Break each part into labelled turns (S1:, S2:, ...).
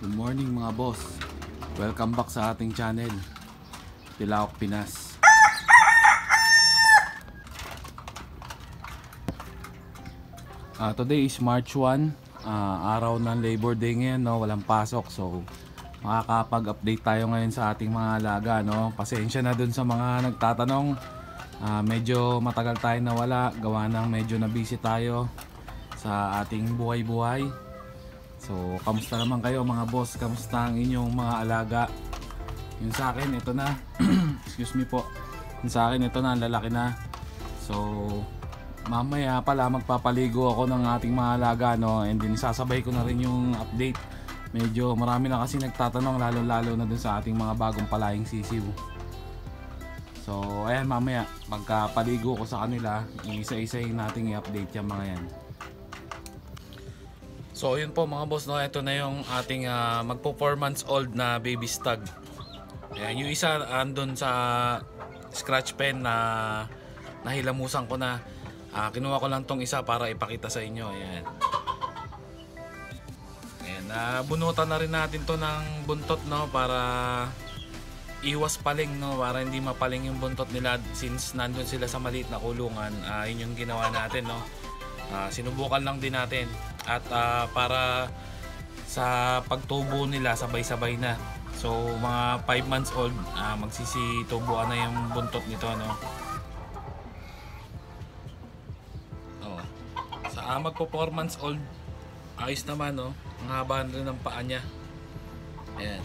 S1: Good morning mga boss. Welcome back sa ating channel, Tilaok Pinas. Today is March 1, araw ng Labor Day ngayon, no? Walang pasok, so makakapag-update tayo ngayon sa ating mga alaga, no? Pasensya na dun sa mga nagtatanong. Medyo matagal tayo nawala, gawa ng medyo na busy tayo sa ating buhay-buhay. So, kamusta naman kayo mga boss? Kamusta ang inyong mga alaga? Yung sa akin, ito na. Excuse me po. Yung sa akin, ito na, lalaki na. So, mamaya pala magpapaligo ako ng ating mga alaga, no? And then sasabay ko na rin yung update. Medyo marami na kasi nagtatanong, lalo-lalo na dun sa ating mga bagong palaying sisiw. So, ayan, mamaya magkapaligo ko sa kanila, isa-isahin natin i-update yung mga yan. So yun po mga boss, no, ito na yung ating magpo 4 months old na baby stag. Ayan, yung isa andun sa scratch pen na nahilamusan ko na. Kinuha ko lang tong isa para ipakita sa inyo. Ayan. Ayan, bunutan na rin natin to ng buntot, no, para iwas paling, no, para hindi mapaling yung buntot nila since nandun sila sa maliit na kulungan. Yun yung ginawa natin, no. Sinubukan lang din natin at para sa pagtubo nila sabay-sabay na. So mga 5 months old, magsisitubuan na yung buntot nito, no. Sa magpo 4 months old, ayos naman, no. Ang haba rin ng paa niya. Ayan.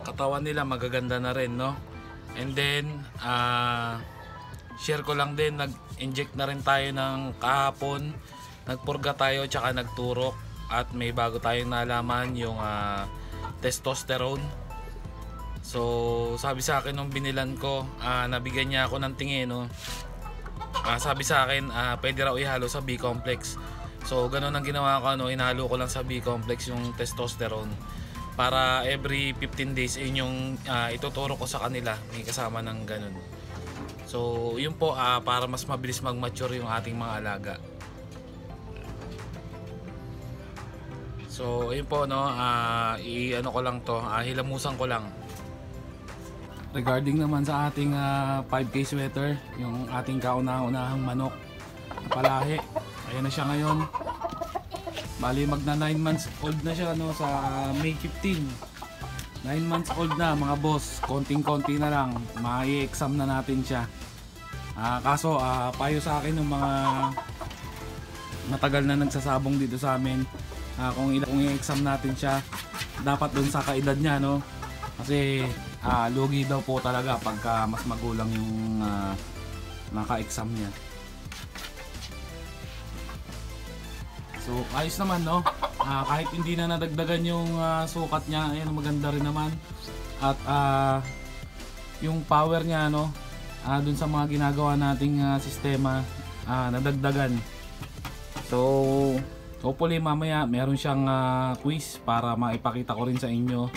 S1: Katawan nila magaganda na rin, no. And then share ko lang din, nag-inject na rin tayo ng kahapon, nagpurga tayo tsaka nagturok, at may bago tayong nalaman, yung testosterone. So sabi sa akin nung binilan ko, nabigyan niya ako ng tingin, no. Sabi sa akin pwede raw ihalo sa B-complex. So ganun ang ginawa ko, no, inalo ko lang sa B-complex yung testosterone para every 15 days yun yung ituturo ko sa kanila, may kasama ng ganun. So yun po, para mas mabilis mag-mature yung ating mga alaga. So yun po, no, i-ano ko lang to, hilamusan ko lang. Regarding naman sa ating 5K sweater, yung ating kauna-unahang manok na palahi, ayan na siya ngayon. Bali magna 9 months old na siya, no, sa May 15. 9 months old na mga boss, konting-konti na lang, ma-i-exam na natin siya. Kaso payo sa akin ng mga matagal na nagsasabong dito sa amin, kung i-exam natin siya, dapat dun sa kaedad niya, no? Kasi lugi daw po talaga pagka mas magulang yung naka-exam niya. So ayos naman, no? Kahit hindi na nadagdagan yung sukat niya, ayan, maganda rin naman. At yung power niya, no, dun sa mga ginagawa nating sistema, nadagdagan. So hopefully mamaya meron siyang quiz para maipakita ko rin sa inyo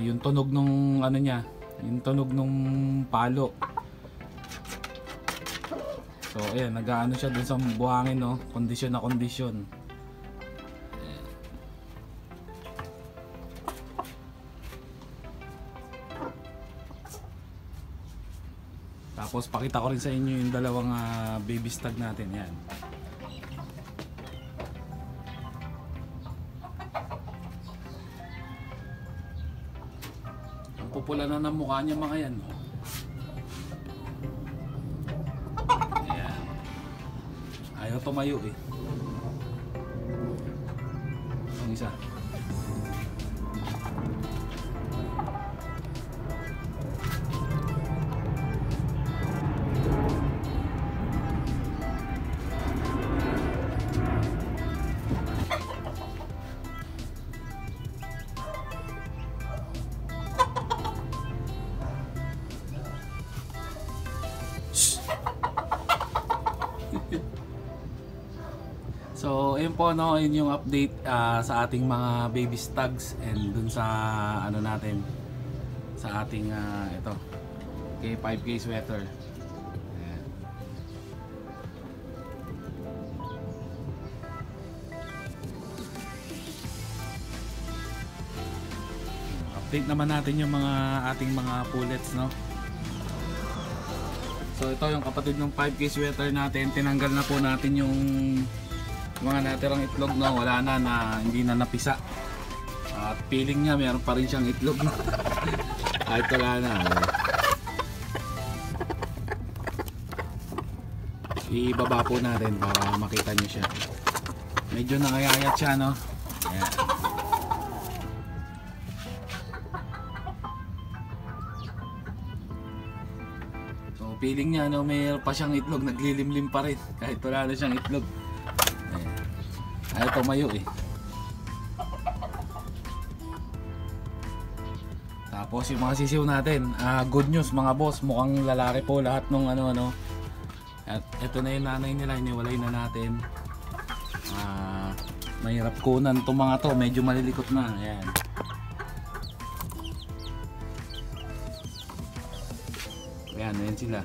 S1: yung tunog nung ano niya, yung tunog nung palo. So ayan, nag-aano siya dun sa buhangin, no, kondisyon na kondisyon. Tapos pakita ko rin sa inyo yung dalawang baby stag natin, yan. Ang pupula na ng mukha niya mga yan, no? Ayan. Ayaw tumayo eh. Ang isa. So ayun po, no, yun yung update sa ating mga baby stags and dun sa ano natin, sa ating ito K5K sweater. Ayan. update naman natin yung mga ating mga pullets, no. So ito yung kapatid ng 5K sweater natin. Tinanggal na po natin yung mga natirang itlog, no. Wala na, hindi na napisa. At feeling niya meron pa rin siyang itlog. Kahit wala na. Ibaba po natin para makita niyo siya. Medyo nakayayat siya, no. Ayan. So feeling niya, no, mayroon pa siyang itlog, naglilimlim pa rin kahit wala na siyang itlog. Ayan. Ayaw tumayo eh. Tapos yung mga sisiw natin, good news mga boss, mukhang lalaki po lahat nung ano. At ito na yung nanay nila, iniwalay na natin. Mahirap kunan itong mga to, medyo malilikot na. Ayan. Ayan sila.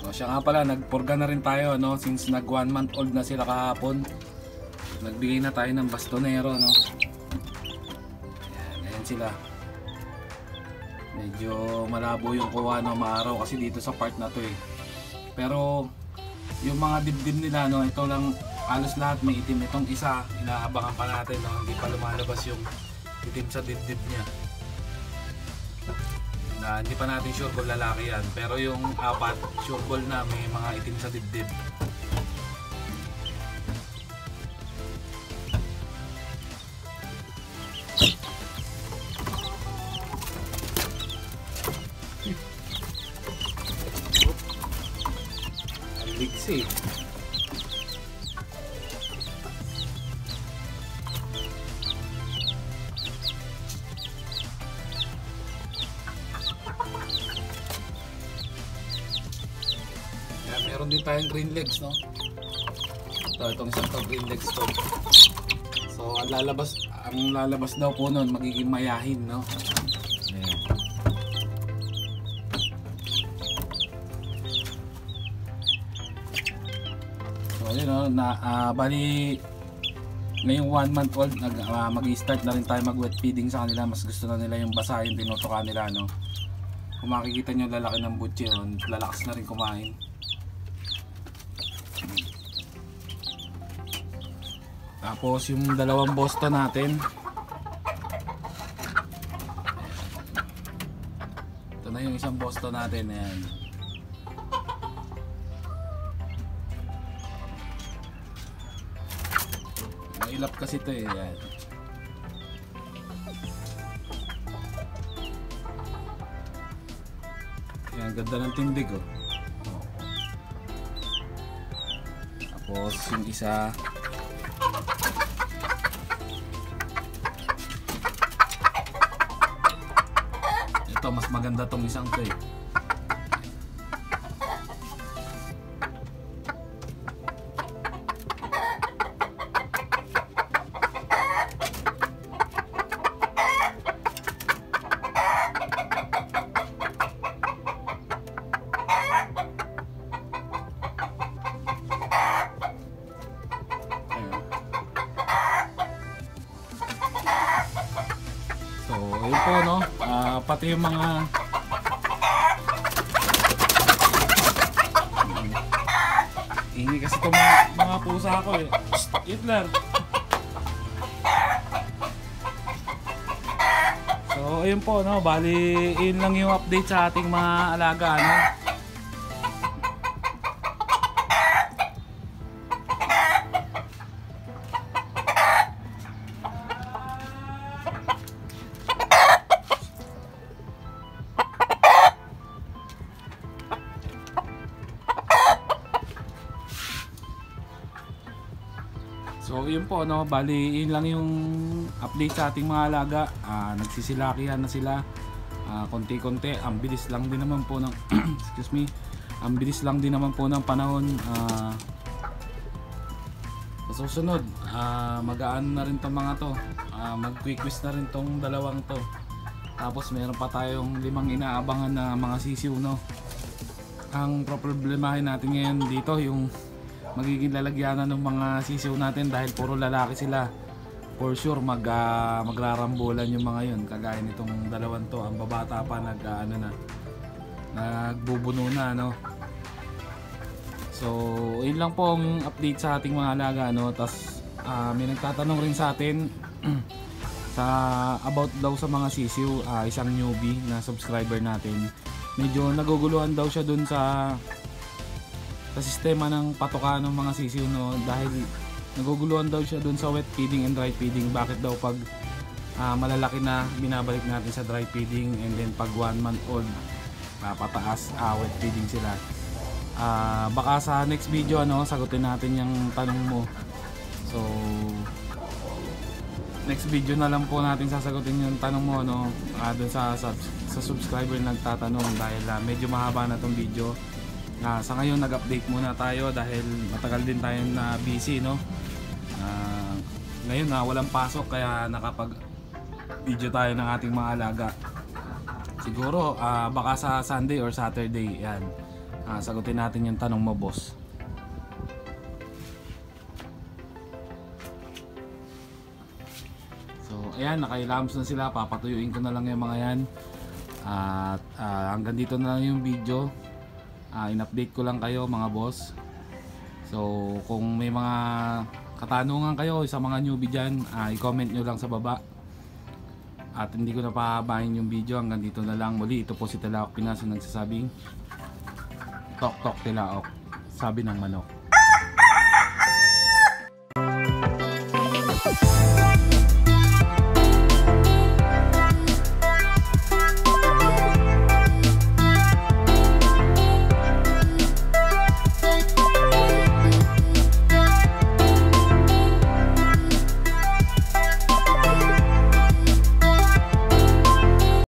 S1: So siya nga pala, nagpurga na rin tayo, no? Since nag 1 month old na sila kahapon. Nagbigay na tayo ng bastonero, no? Ayan sila. Medyo malabo yung kuha, no, maaraw kasi dito sa part na to eh. Pero yung mga dibdib nila, no, ito lang halos lahat may itim. Itong isa, inaabangan pa natin, no? Hindi pa lumalabas yung itim sa dibdib niya. Hindi pa natin sure kung lalaki yan. Pero yung apat, sure ball na may mga itim sa dibdib. Liksi. Meron din tayong green legs, no? Itong isang to, green legs to. So ang lalabas daw po nun magiging mayahin, no? Ayan. So ayun, no, bali ngayong 1 month old mag-i-start na rin tayo mag-wet feeding sa kanila. Mas gusto na nila yung basa, yung tinutukan nila, no? Kung makikita nyo lalaki ng butchi, lalakas na rin kumain. Tapos yung dalawang Boston natin, ito na yung isang Boston natin. Ayan. Mailap kasi ito eh. Ayan. Ayan, ganda ng tindig, oh. Tapos yung isa, ito mas maganda tong isang to eh. So yun po, no, pati yung mga hingi kasi itong mga pusa ko eh. Hitler. So ayun po, no, bali yun lang yung update sa ating mga alaga, no. So yun po, no, bali yun lang yung update sa ating mga alaga. Nagsisilakihan na sila konti-konti. Ang bilis lang din naman po ng excuse me, ang bilis lang din naman po ng panahon. Sa susunod magaan na rin tong mga to, mag-quick-quiz na rin tong dalawang to. Tapos meron pa tayong 5 inaabangan na mga sisiw, no. Ang problemahin natin ngayon dito yung magiging lalagyanan ng mga sisiw natin dahil puro lalaki sila. For sure magrarambulan yung mga yun, kagaya nitong dalawang to, ang babata pa nagbubuno na, no. So yun lang po ang update sa ating mga alaga, no. Tas may nagtatanong rin sa atin sa about daw sa mga sisiw, isang newbie na subscriber natin, medyo naguguluhan daw siya dun sa sistema ng patokan ng mga sisiw, no, dahil naguguluhan daw siya dun sa wet feeding and dry feeding. Bakit daw pag malalaki na binabalik natin sa dry feeding, and then pag 1 month old pataas wet feeding sila. Baka sa next video, ano, sagutin natin yung tanong mo. So next video na lang po natin sasagutin yung tanong mo, no, dun sa subscriber nagtatanong, dahil medyo mahaba na tong video. Sa ngayon nag-update muna tayo dahil matagal din tayo na busy, no. Ngayon walang pasok, kaya nakapag video tayo ng ating mga alaga. Siguro baka sa Sunday or Saturday yan, sagutin natin yung tanong mo, boss. So ayan, nakailams na sila, papatuyuin ko na lang yung mga yan. At hanggang dito na lang yung video. In-update ko lang kayo, mga boss. So kung may mga katanungan kayo sa mga newbie dyan, i-comment nyo lang sa baba. At hindi ko na pahabain yung video, hanggang dito na lang. Muli, ito po si Tilaok Pinas, ang nagsasabing Tok Tok Tilaok, sabi ng manok.